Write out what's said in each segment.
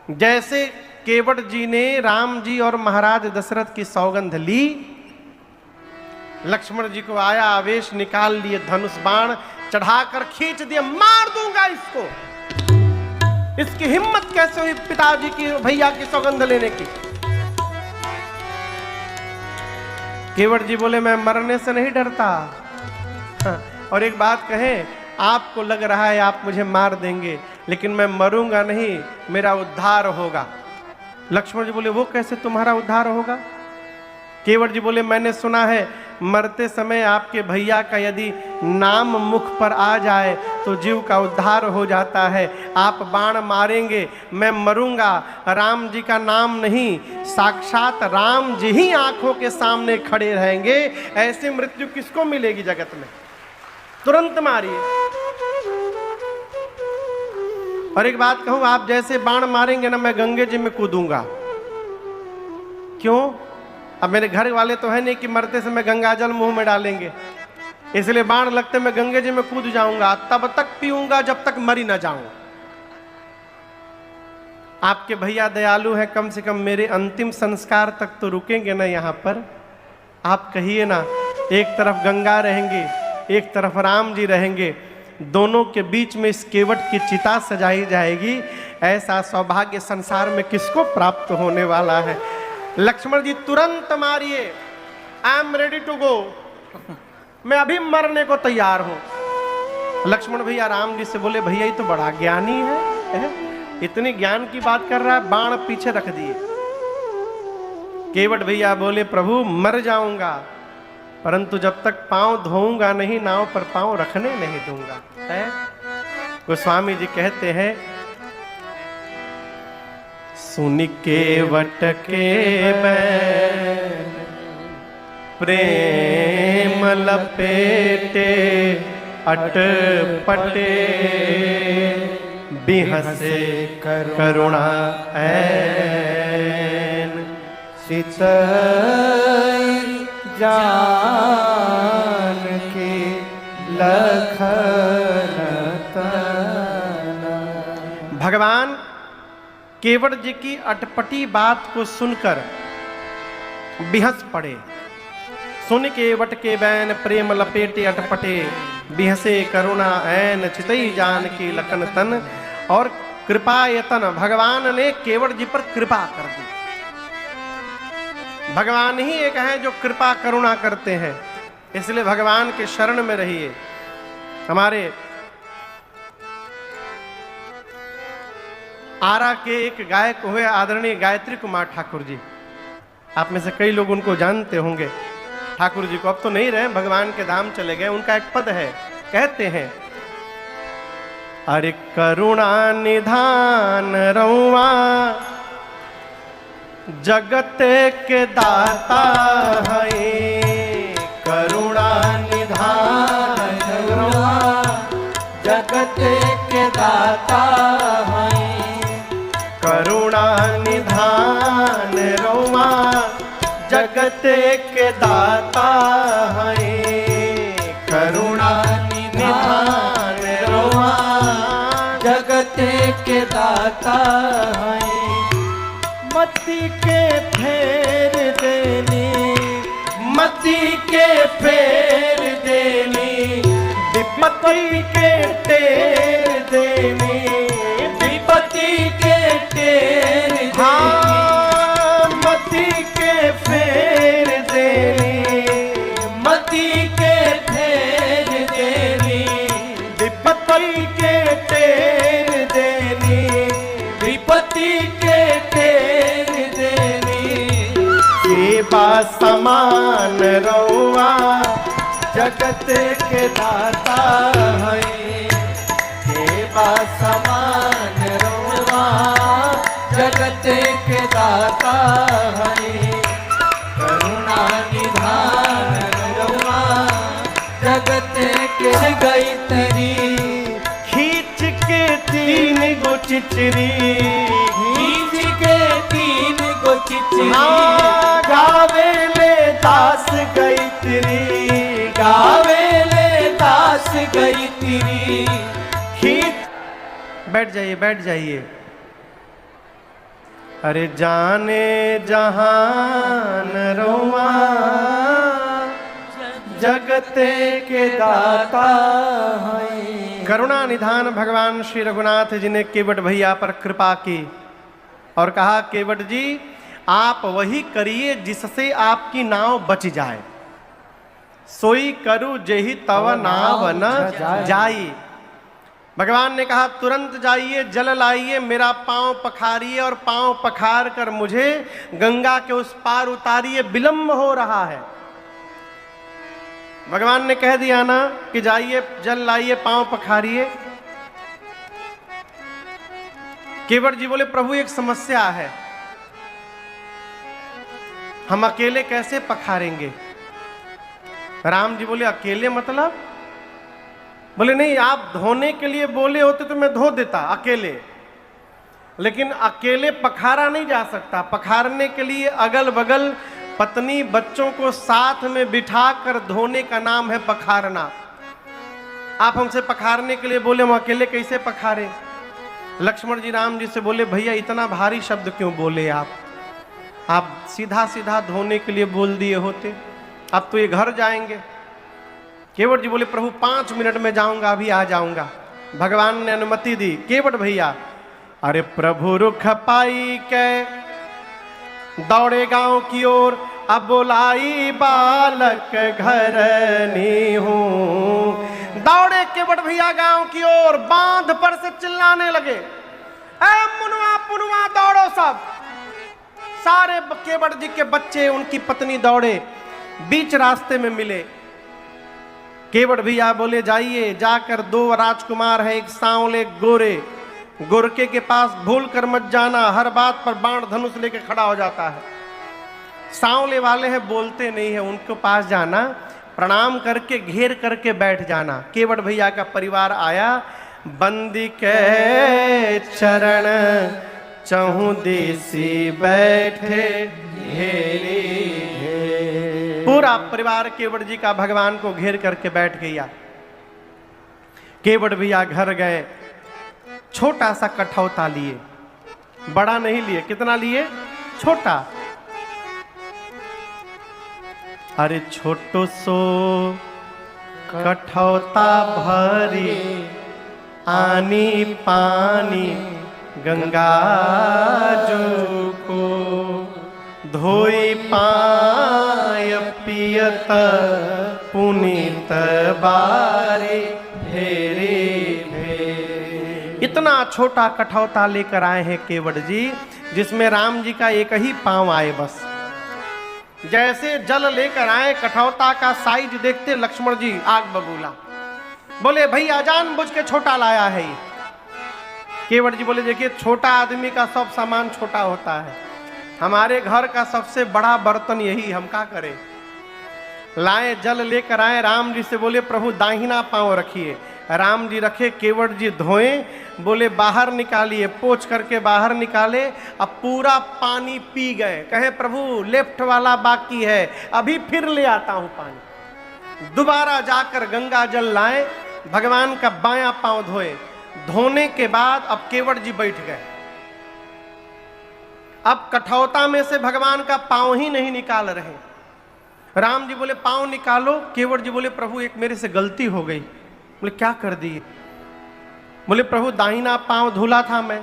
जैसे केवट जी ने राम जी और महाराज दशरथ की सौगंध ली, लक्ष्मण जी को आया आवेश, निकाल लिए धनुष बाण, चढ़ाकर खींच दिया, मार दूंगा इसको। इसकी हिम्मत कैसे हुई पिताजी की, भैया की सौगंध लेने की। केवट जी बोले मैं मरने से नहीं डरता। और एक बात कहें, आपको लग रहा है आप मुझे मार देंगे, लेकिन मैं मरूंगा नहीं, मेरा उद्धार होगा। लक्ष्मण जी बोले वो कैसे तुम्हारा उद्धार होगा? केवट जी बोले मैंने सुना है मरते समय आपके भैया का यदि नाम मुख पर आ जाए तो जीव का उद्धार हो जाता है। आप बाण मारेंगे, मैं मरूंगा, राम जी का नाम नहीं, साक्षात राम जी ही आंखों के सामने खड़े रहेंगे। ऐसी मृत्यु किसको मिलेगी जगत में? तुरंत मारिए। और एक बात कहूं, आप जैसे बाण मारेंगे ना, मैं गंगे जी में कूदूंगा। क्यों? अब मेरे घर वाले तो है नहीं कि मरते समय गंगा जल मुंह में डालेंगे, इसलिए बाण लगते मैं गंगे जी में कूद जाऊंगा, तब तक पीऊंगा जब तक मरी ना जाऊं। आपके भैया दयालु हैं, कम से कम मेरे अंतिम संस्कार तक तो रुकेंगे ना यहाँ पर। आप कहिए ना, एक तरफ गंगा रहेंगे, एक तरफ राम जी रहेंगे, दोनों के बीच में इस केवट की चिता सजाई जाएगी। ऐसा सौभाग्य संसार में किसको प्राप्त होने वाला है? लक्ष्मण जी तुरंत मारिए, I am ready to go, मैं अभी मरने को तैयार हूं। लक्ष्मण भैया राम जी से बोले भैया ये तो बड़ा ज्ञानी है, इतनी ज्ञान की बात कर रहा है, बाण पीछे रख दिए। केवट भैया बोले प्रभु मर जाऊंगा, परंतु जब तक पांव धोऊंगा नहीं, नाव पर पांव रखने नहीं दूंगा। है गोस्वामी जी कहते हैं, सुन केवट के बैन प्रेम लपेटे, अटपटे बिहसे करुणा ऐन, चित जान के लखन तना। भगवान केवट जी की अटपटी बात को सुनकर बिहस पड़े। सुन केवट के बैन प्रेम लपेटे, अटपटे बिहसे करुणा ऐन, चितई जान की लखन तन। और कृपा यतन, भगवान ने केवट जी पर कृपा कर दी। भगवान ही एक हैं जो कृपा करुणा करते हैं, इसलिए भगवान के शरण में रहिए। हमारे आरा के एक गायक हुए आदरणीय गायत्री कुमार ठाकुर जी, आप में से कई लोग उनको जानते होंगे। ठाकुर जी को अब तो नहीं रहे, भगवान के धाम चले गए। उनका एक पद है, कहते हैं अरे करुणा निधान रउआ जगत के दाता है, करुणा निधान रउआ जगत के दाता है, करुणा निधान रउआ जगत के दाता है, करुणा निधान रउआ जगत के दाता है। मति के फेर देनी, मति के फेर देनी, विपत्ति के टेर देनी, विपत्ति के टेर देनी। हाँ, मति के फेर देनी, मति के फेर देनी, विपत्ति के टेर देनी, विपत्ति के टेर देनी। सेवा समान रउआ जगत के दाता है, सेवा समान रउआ जगत के दाता है, करुणा निधान रउआ जगत के गई तरी। खींच के तीन गो चिचरी, खींच के तीन गो चिचरी। हाँ, गावे ले दास गई तेरी, गावे ले दास गई तेरी। खींच। बैठ जाइए बैठ जाइए। अरे जाने जहान रोआ जगते के दाता है। करुणा निधान भगवान श्री रघुनाथ जी ने केवट भैया पर कृपा की और कहा, केवट जी आप वही करिए जिससे आपकी नाव बच जाए। सोई करू जेहि तव नाव न जाई। भगवान ने कहा तुरंत जाइए, जल लाइए, मेरा पांव पखारिए और पांव पखार कर मुझे गंगा के उस पार उतारिए, विलंब हो रहा है। भगवान ने कह दिया ना कि जाइए जल लाइए, पांव पखारिए। केवट जी बोले प्रभु एक समस्या है, हम अकेले कैसे पखारेंगे। राम जी बोले अकेले मतलब? बोले नहीं, आप धोने के लिए बोले होते तो मैं धो देता अकेले, लेकिन अकेले पखारा नहीं जा सकता। पखारने के लिए अगल बगल पत्नी बच्चों को साथ में बिठाकर धोने का नाम है पखारना। आप हमसे पखारने के लिए बोले, हम अकेले कैसे पखारे। लक्ष्मण जी राम जी से बोले भैया इतना भारी शब्द क्यों बोले आप सीधा सीधा धोने के लिए बोल दिए होते, अब तो ये घर जाएंगे। केवट जी बोले प्रभु 5 मिनट में जाऊंगा, अभी आ जाऊंगा। भगवान ने अनुमति दी। केवट भैया अरे प्रभु रुख पाई के दौड़े गांव की ओर, अब बोलाई बालक घर नी हूं। दौड़े केवट भैया गांव की ओर, बांध पर से चिल्लाने लगे, ए मुनवा पुनवा दौड़ो सब। सारे केवट जी के बच्चे उनकी पत्नी दौड़े, बीच रास्ते में मिले। केवट भैया बोले जाइए, जाकर 2 राजकुमार है, एक सांवले एक गोरे, गोरके के पास भूल कर मत जाना, हर बात पर बाण धनुष लेके खड़ा हो जाता है। सांवले वाले हैं बोलते नहीं है, उनके पास जाना, प्रणाम करके घेर करके बैठ जाना। केवट भैया का परिवार आया, बंदी के चरण चहु देसी बैठे घेरी। पूरा परिवार केवट जी का भगवान को घेर करके बैठ गया। केवट भैया घर गए, छोटा सा कठौता लिए, बड़ा नहीं लिए। कितना लिए? छोटा। अरे छोटो सो कठौता भरी आनी पानी गंगा जो को धोई पाय पियत पुनीत बारे फेरे। इतना छोटा कठौता लेकर आए हैं केवट जी, जिसमें राम जी का एक ही पांव आए बस। जैसे जल लेकर आए, कठौता का साइज देखते लक्ष्मण जी आग बबूला, बोले भैया जानबूझ के छोटा लाया है ये। केवट जी बोले देखिए छोटा आदमी का सब सामान छोटा होता है, हमारे घर का सबसे बड़ा बर्तन यही, हम क्या करें। लाए जल लेकर आए, राम जी से बोले प्रभु दाहिना पांव रखिए। राम जी रखे, केवट जी धोए, बोले बाहर निकालिए, पोंछ करके बाहर निकाले। अब पूरा पानी पी गए। कहे प्रभु लेफ्ट वाला बाकी है, अभी फिर ले आता हूं पानी। दोबारा जाकर गंगा जल लाए, भगवान का बायां पांव धोए। धोने के बाद अब केवट जी बैठ गए। अब कठौता में से भगवान का पांव ही नहीं निकाल रहे। राम जी बोले पांव निकालो। केवट जी बोले प्रभु एक मेरे से गलती हो गई। बोले क्या कर दी? बोले प्रभु दाहिना पांव धुला था मैं,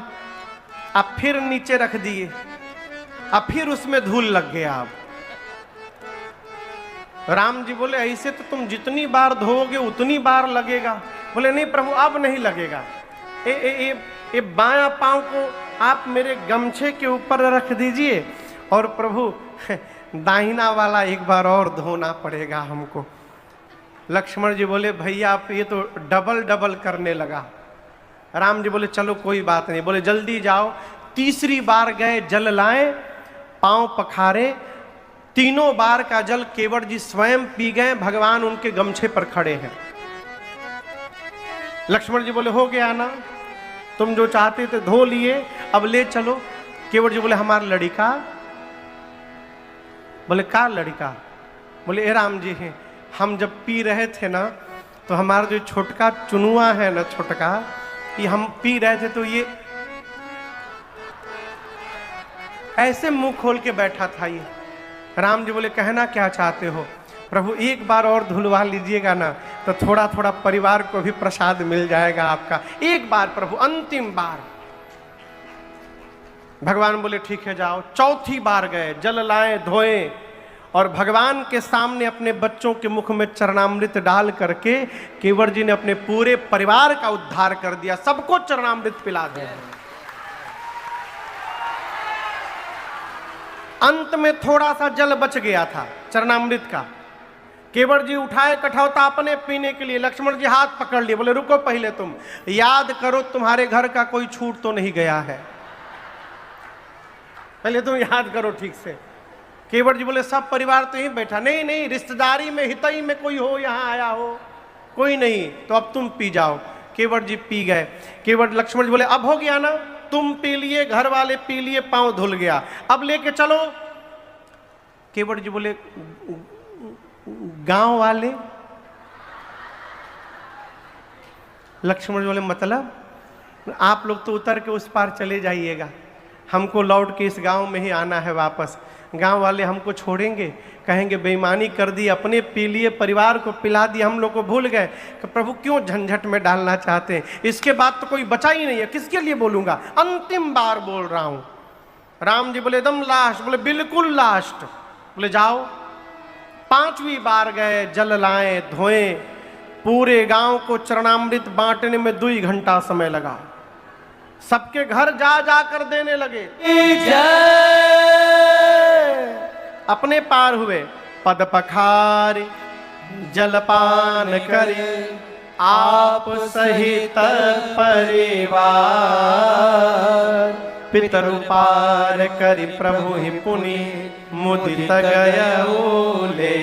अब फिर नीचे रख दिए, अब फिर उसमें धूल लग गया। अब राम जी बोले ऐसे तो तुम जितनी बार धोओगे उतनी बार लगेगा। बोले नहीं प्रभु अब नहीं लगेगा, ये बायां पांव को आप मेरे गमछे के ऊपर रख दीजिए और प्रभु दाहिना वाला एक बार और धोना पड़ेगा हमको। लक्ष्मण जी बोले भैया आप ये तो डबल डबल करने लगा। राम जी बोले चलो कोई बात नहीं। बोले जल्दी जाओ। तीसरी बार गए, जल लाए, पांव पखारे, तीनों बार का जल केवट जी स्वयं पी गए। भगवान उनके गमछे पर खड़े हैं। लक्ष्मण जी बोले हो गया ना, तुम जो चाहते थे धो लिए, अब ले चलो। केवट जी बोले हमारा लड़का। बोले का लड़का? बोले ए राम जी हैं, हम जब पी रहे थे ना तो हमारा जो छोटका चुनुआ है ना, छोटका, ये हम पी रहे थे तो ये ऐसे मुंह खोल के बैठा था ये। राम जी बोले कहना क्या चाहते हो? प्रभु एक बार और धुलवा लीजिएगा ना तो थोड़ा थोड़ा परिवार को भी प्रसाद मिल जाएगा आपका, एक बार प्रभु, अंतिम बार। भगवान बोले ठीक है जाओ। चौथी बार गए, जल लाए, धोए और भगवान के सामने अपने बच्चों के मुख में चरणामृत डाल करके केवट जी ने अपने पूरे परिवार का उद्धार कर दिया, सबको चरणामृत पिला दिया। अंत में थोड़ा सा जल बच गया था चरणामृत का। केवट जी उठाए कठौता अपने पीने के लिए, लक्ष्मण जी हाथ पकड़ लिए, बोले रुको पहले तुम याद करो तुम्हारे घर का कोई छूट तो नहीं गया है, पहले तुम याद करो ठीक से। केवट जी बोले सब परिवार तो यहीं बैठा, नहीं नहीं रिश्तेदारी में हितई में कोई हो, यहाँ आया हो, कोई नहीं, तो अब तुम पी जाओ। केवट जी पी गए। केवट लक्ष्मण जी बोले अब हो गया ना, तुम पी लिए, घर वाले पी लिए, पांव धुल गया, अब लेके चलो। केवट जी बोले गांव वाले? लक्ष्मण जी बोले मतलब आप लोग तो उतर के उस पार चले जाइएगा, हमको लौट के इस गांव में ही आना है वापस। गांव वाले हमको छोड़ेंगे? कहेंगे बेईमानी कर दी, अपने पी लिए, परिवार को पिला दिया, हम लोग को भूल गए। कि प्रभु क्यों झंझट में डालना चाहते हैं, इसके बाद तो कोई बचा ही नहीं है, किसके लिए बोलूंगा, अंतिम बार बोल रहा हूं। राम जी बोले एकदम लास्ट, बोले बिल्कुल लास्ट। बोले जाओ। पांचवी बार गए, जल लाए, धोए, पूरे गांव को चरणामृत बांटने में 2 घंटा समय लगा। सबके घर जा जा कर देने लगे। अपने पार हुए, पद पखारी जलपान करे, आप सहित परिवार, पितरु पार करि प्रभु ही पुनि, मुदित गयो ले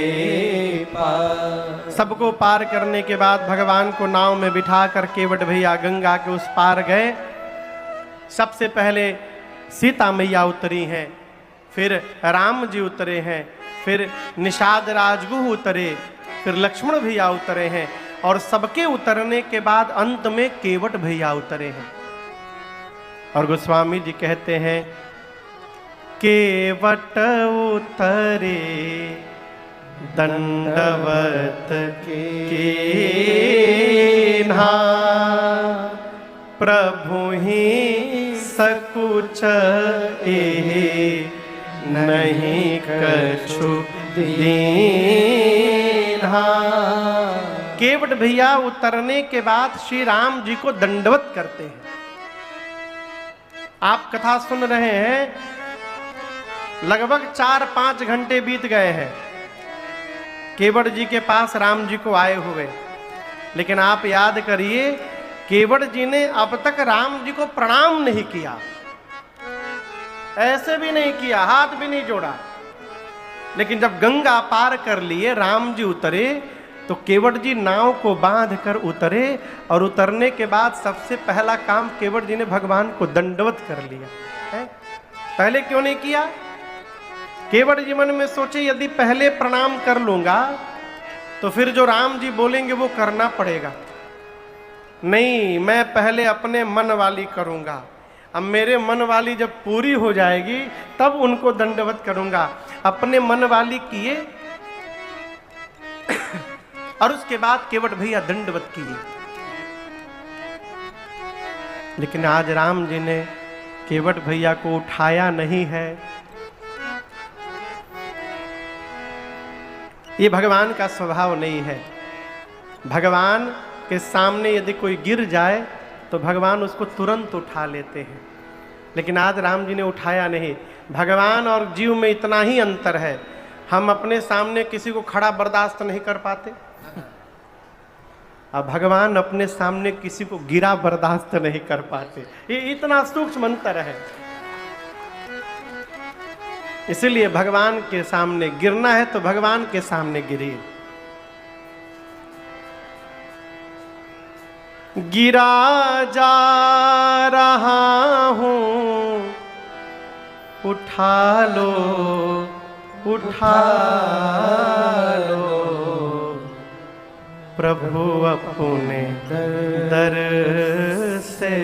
पार। सबको पार करने के बाद भगवान को नाव में बिठा कर केवट भैया गंगा के उस पार गए। सबसे पहले सीता मैया उतरी हैं, फिर राम जी उतरे हैं, फिर निषाद राजगुह उतरे, फिर लक्ष्मण भैया उतरे हैं, और सबके उतरने के बाद अंत में केवट भैया उतरे हैं। और गोस्वामी जी कहते हैं केवट उतरे दंडवत कीन्हा, प्रभु ही सकुच ए नहीं कछु दीन्हा। केवट भैया उतरने के बाद श्री राम जी को दंडवत करते हैं। आप कथा सुन रहे हैं, लगभग 4-5 घंटे बीत गए हैं केवट जी के पास राम जी को आए हुए, लेकिन आप याद करिए केवट जी ने अब तक राम जी को प्रणाम नहीं किया, ऐसे भी नहीं किया, हाथ भी नहीं जोड़ा। लेकिन जब गंगा पार कर लिए, राम जी उतरे, तो केवट जी नाव को बांध कर उतरे, और उतरने के बाद सबसे पहला काम केवट जी ने भगवान को दंडवत कर लिया है। पहले क्यों नहीं किया? केवट जी मन में सोचे यदि पहले प्रणाम कर लूंगा तो फिर जो राम जी बोलेंगे वो करना पड़ेगा, नहीं मैं पहले अपने मन वाली करूंगा, अब मेरे मन वाली जब पूरी हो जाएगी तब उनको दंडवत करूंगा। अपने मन वाली किए और उसके बाद केवट भैया दंडवत किए। लेकिन आज राम जी ने केवट भैया को उठाया नहीं है। ये भगवान का स्वभाव नहीं है। भगवान के सामने यदि कोई गिर जाए तो भगवान उसको तुरंत उठा लेते हैं, लेकिन आज राम जी ने उठाया नहीं। भगवान और जीव में इतना ही अंतर है, हम अपने सामने किसी को खड़ा बर्दाश्त नहीं कर पाते, अब भगवान अपने सामने किसी को गिरा बर्दाश्त नहीं कर पाते। ये इतना सूक्ष्म अंतर है। इसीलिए भगवान के सामने गिरना है तो भगवान के सामने गिरिए। गिरा जा रहा हूं, उठा लो उठा लो, प्रभु अपने दर से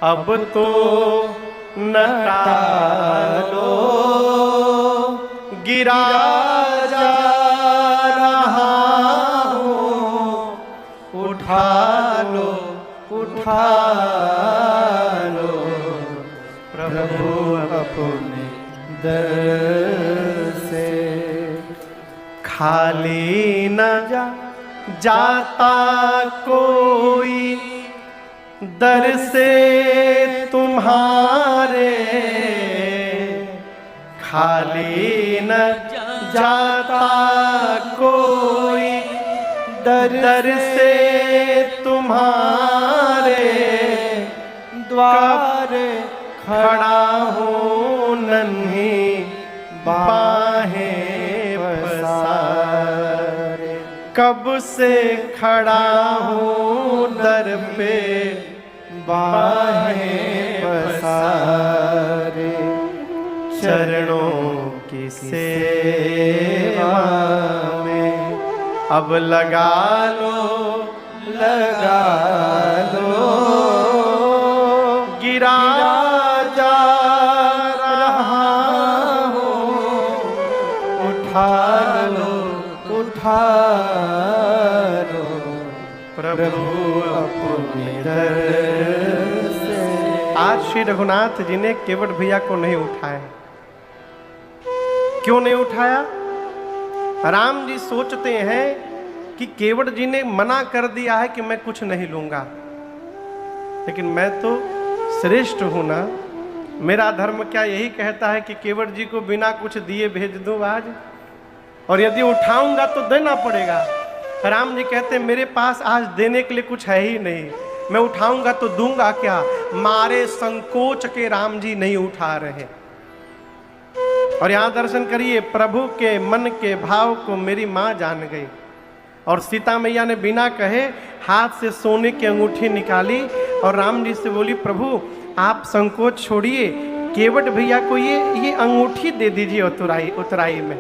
अब तो न टालो, गिरा जा रहा हूँ, उठा लो, उठा लो प्रभु अपने दर से। खाली न जाता कोई दर से तुम्हारे, खाली न जाता कोई दर से तुम्हारे, द्वारे खड़ा हूँ नन्ही बाहें पसारे। कब से खड़ा हूँ दर पे बाहें पसारे, चरणों की सेवा में अब लगा लो, लगा लो, गिरा जा रहा हूँ, उठा लो, उठा लो प्रभु अपने दर से। आज श्री रघुनाथ जी ने केवट भैया को नहीं उठाया। क्यों नहीं उठाया? राम जी सोचते हैं कि केवट जी ने मना कर दिया है कि मैं कुछ नहीं लूंगा, लेकिन मैं तो श्रेष्ठ हूं ना। मेरा धर्म क्या यही कहता है कि केवट जी को बिना कुछ दिए भेज दूं आज? और यदि उठाऊंगा तो देना पड़ेगा। राम जी कहते हैं मेरे पास आज देने के लिए कुछ है ही नहीं, मैं उठाऊंगा तो दूंगा क्या? मारे संकोच के राम जी नहीं उठा रहे। और यहां दर्शन करिए, प्रभु के मन के भाव को मेरी मां जान गई। और सीता मैया ने बिना कहे हाथ से सोने की अंगूठी निकाली और राम जी से बोली, प्रभु आप संकोच छोड़िए, केवट भैया को ये अंगूठी दे दीजिए उतराई में।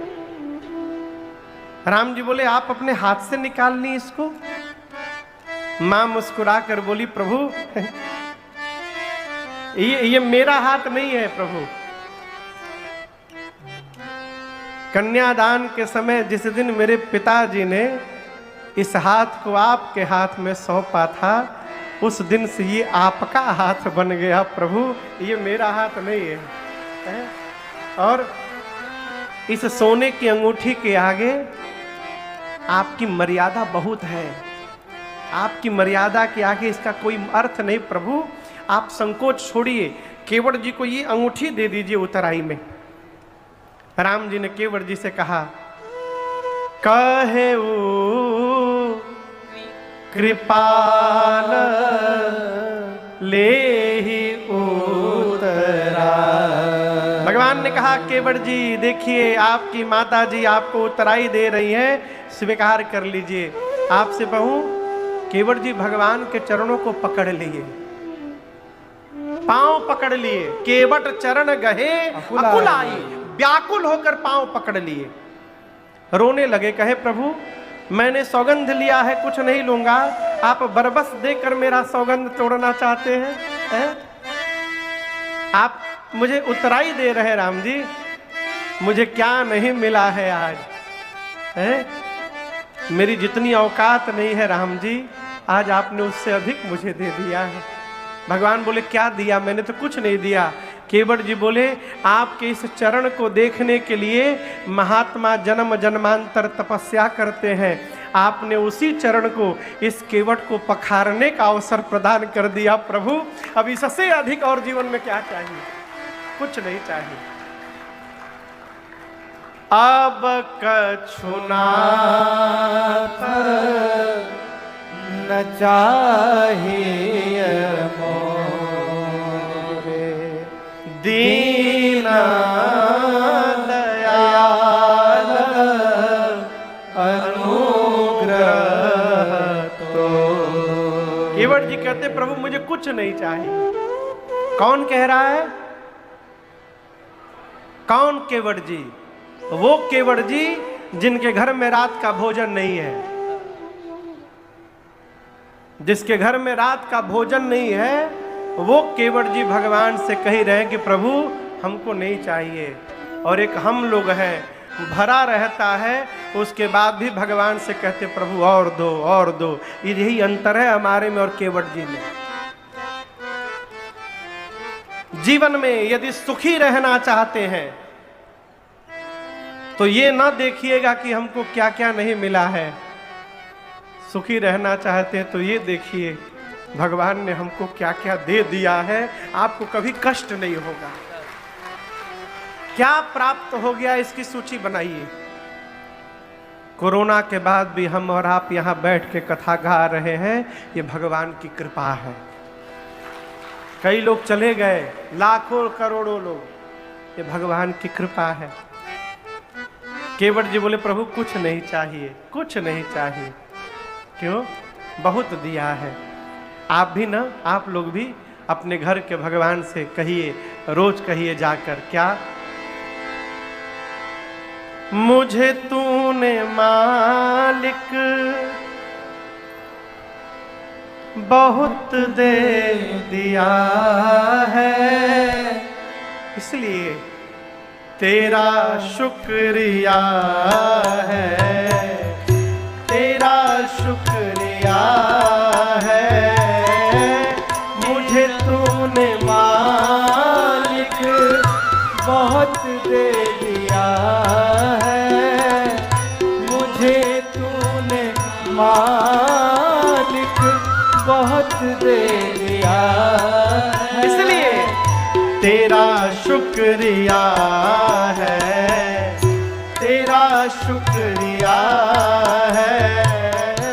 राम जी बोले, आप अपने हाथ से निकाल ली इसको? मां मुस्कुरा कर बोली, प्रभु ये मेरा हाथ नहीं है प्रभु। कन्यादान के समय जिस दिन मेरे पिताजी ने इस हाथ को आपके हाथ में सौंपा था, उस दिन से ये आपका हाथ बन गया प्रभु, ये मेरा हाथ नहीं है। और इस सोने की अंगूठी के आगे आपकी मर्यादा बहुत है, आपकी मर्यादा के आगे इसका कोई अर्थ नहीं प्रभु। आप संकोच छोड़िए, केवट जी को ये अंगूठी दे दीजिए उतराई में। राम जी ने केवट जी से कहा, कहे कृपाल ले ही उतरा। भगवान ने कहा, केवट जी देखिए आपकी माता जी आपको उतराई दे रही है, स्वीकार कर लीजिए। आपसे कहूं, केवट जी भगवान के चरणों को पकड़ लिए, पांव पकड़ लिए। केवट चरण गहे अकुल आई, व्याकुल होकर पांव पकड़ लिए, रोने लगे। कहे, प्रभु मैंने सौगंध लिया है, कुछ नहीं लूंगा, आप बरबस देकर मेरा सौगंध तोड़ना चाहते हैं? आप मुझे उतराई दे रहे राम जी, मुझे क्या नहीं मिला है आज? है मेरी जितनी औकात नहीं है राम जी, आज आपने उससे अधिक मुझे दे दिया है। भगवान बोले, क्या दिया? मैंने तो कुछ नहीं दिया। केवट जी बोले, आपके इस चरण को देखने के लिए महात्मा जन्म जन्मांतर तपस्या करते हैं, आपने उसी चरण को इस केवट को पखारने का अवसर प्रदान कर दिया प्रभु। अब इससे अधिक और जीवन में क्या चाहिए? कुछ नहीं चाहिए। अब कछुना न चाहिए दीन दयाल अनुग्रह तो। केवट जी कहते, प्रभु मुझे कुछ नहीं चाहिए। कौन कह रहा है? कौन केवट जी? वो केवट जी जिनके घर में रात का भोजन नहीं है। जिसके घर में रात का भोजन नहीं है, वो केवट जी भगवान से कह रहे हैं कि प्रभु हमको नहीं चाहिए, और एक हम लोग हैं भरा रहता है, उसके बाद भी भगवान से कहते प्रभु और दो और दो। यही अंतर है हमारे में और केवट जी में। जीवन में यदि सुखी रहना चाहते हैं तो ये ना देखिएगा कि हमको क्या क्या नहीं मिला है, सुखी रहना चाहते हैं तो ये देखिए भगवान ने हमको क्या क्या दे दिया है, आपको कभी कष्ट नहीं होगा। क्या प्राप्त हो गया इसकी सूची बनाइए। कोरोना के बाद भी हम और आप यहाँ बैठ के कथा गा रहे हैं, ये भगवान की कृपा है। कई लोग चले गए, लाखों करोड़ों लोग, ये भगवान की कृपा है। केवट जी बोले प्रभु कुछ नहीं चाहिए, कुछ नहीं चाहिए। क्यों? बहुत दिया है। आप भी ना, आप लोग भी अपने घर के भगवान से कहिए, रोज कहिए जाकर, क्या मुझे तूने मालिक बहुत दे दिया है, इसलिए तेरा शुक्रिया है, तेरा शुक्रिया है। मुझे तूने मालिक बहुत दे दिया है, मुझे तूने मालिक बहुत दे दिया है, इसलिए तेरा शुक्रिया है, तेरा शुक्रिया है।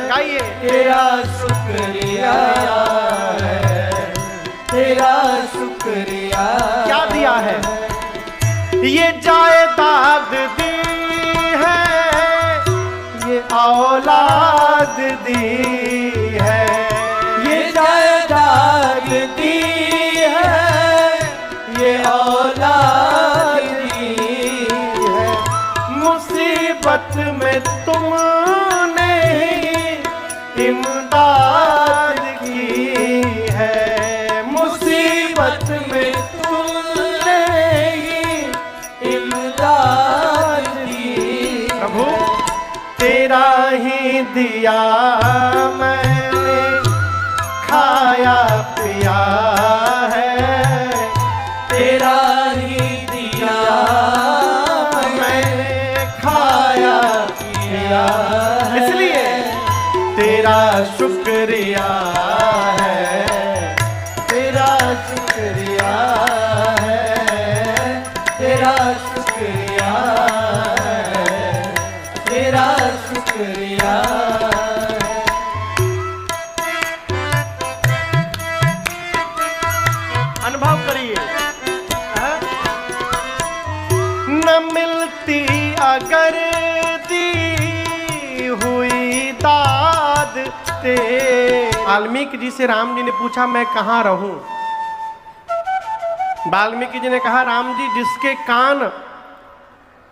गाइए, तेरा शुक्रिया है, तेरा शुक्रिया। क्या दिया है? ये जायदाद दी है, ये औलाद दी है, ये जायदाद दी है, ये औलाद दी है। मुसीबत में तुमने इमदाद की है, मुसीबत में तुमने इमदाद दी। प्रभु तेरा ही दिया मैंने खाया पिया है, तेरा ही दिया मैंने खाया पिया, इसलिए तेरा शुक्रिया है, तेरा शुक्रिया है, तेरा शुक्रिया है, तेरा शुक्रिया है। अनुभव करिए। न मिलती अगर दी हुई दाद ते। वाल्मीकि जी से राम जी ने पूछा मैं कहाँ रहूं? वाल्मीकि जी ने कहा राम जी, जिसके कान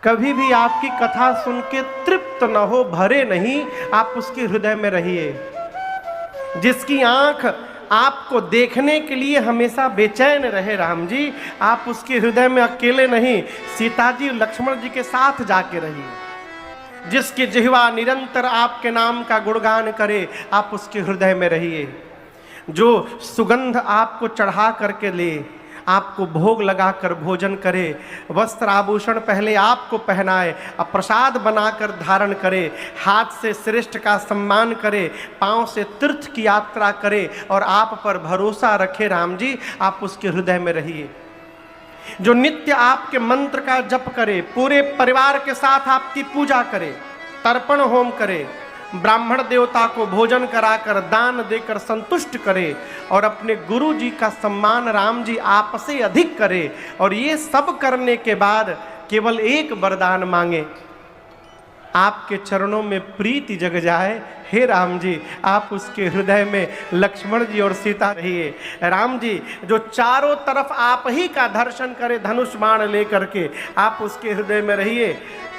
कभी भी आपकी कथा सुन के तृप्त न हो, भरे नहीं, आप उसके हृदय में रहिए। जिसकी आंख आपको देखने के लिए हमेशा बेचैन रहे राम जी, आप उसके हृदय में अकेले नहीं, सीता जी लक्ष्मण जी के साथ जाके रहिए। जिसकी जिह्वा निरंतर आपके नाम का गुणगान करे, आप उसके हृदय में रहिए। जो सुगंध आपको चढ़ा करके ले, आपको भोग लगाकर भोजन करे, वस्त्र आभूषण पहले आपको पहनाए, अब प्रसाद बनाकर धारण करे, हाथ से श्रेष्ठ का सम्मान करे, पांव से तीर्थ की यात्रा करे और आप पर भरोसा रखे राम जी, आप उसके हृदय में रहिए। जो नित्य आपके मंत्र का जप करे, पूरे परिवार के साथ आपकी पूजा करे, तर्पण होम करे, ब्राह्मण देवता को भोजन कराकर दान देकर संतुष्ट करे और अपने गुरु जी का सम्मान राम जी आपसे अधिक करे, और ये सब करने के बाद केवल एक वरदान मांगे, आपके चरणों में प्रीति जग जाए। हे राम जी, आप उसके हृदय में लक्ष्मण जी और सीता रहिए। राम जी जो चारों तरफ आप ही का दर्शन करे धनुष बाण लेकर के, आप उसके हृदय में रहिए।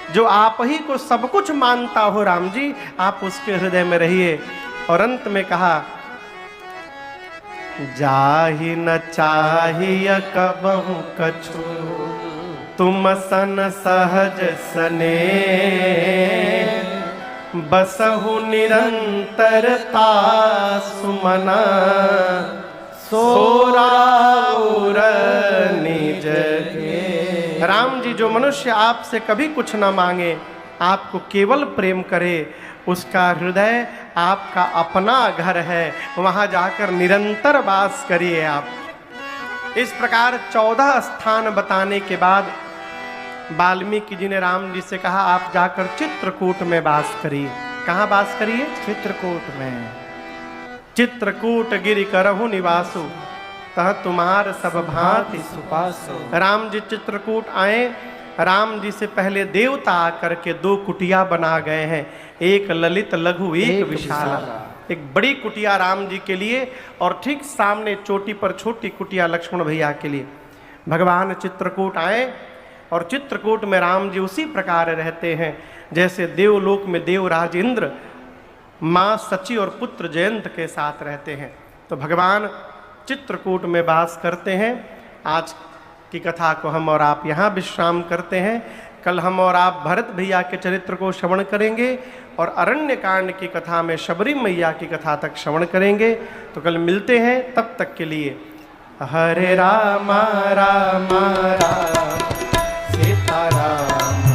जो आप ही को सब कुछ मानता हो राम जी, आप उसके हृदय में रहिए। और अंत में कहा जाहि न चाहिए कबहु कछु, तुम सन सहज सने, बसहु निरंतरता सुमना, सोराउर निज के। राम जी, जो मनुष्य आपसे कभी कुछ न मांगे, आपको केवल प्रेम करे, उसका हृदय आपका अपना घर है, वहां जाकर निरंतर वास करिए आप। इस प्रकार 14 स्थान बताने के बाद वाल्मीकि जी ने राम जी से कहा, आप जाकर चित्रकूट में वास करिए। कहाँ वास करिए? चित्रकूट में। चित्रकूट गिरि करहु निवासु, तह तुम्हार सब भांति सुपासो। राम जी चित्रकूट आए। राम जी से पहले देवता आकर के 2 कुटिया बना गए हैं, एक ललित लघु एक विशाला। एक बड़ी कुटिया राम जी के लिए और ठीक सामने चोटी पर छोटी कुटिया लक्ष्मण भैया के लिए। भगवान चित्रकूट आए और चित्रकूट में राम जी उसी प्रकार रहते हैं जैसे देवलोक में देवराज इंद्र माँ सची और पुत्र जयंत के साथ रहते हैं। तो भगवान चित्रकूट में वास करते हैं। आज की कथा को हम और आप यहाँ विश्राम करते हैं। कल हम और आप भरत भैया के चरित्र को श्रवण करेंगे और अरण्य कांड की कथा में शबरी मैया की कथा तक श्रवण करेंगे। तो कल मिलते हैं, तब तक के लिए हरे राम राम राम सीता राम।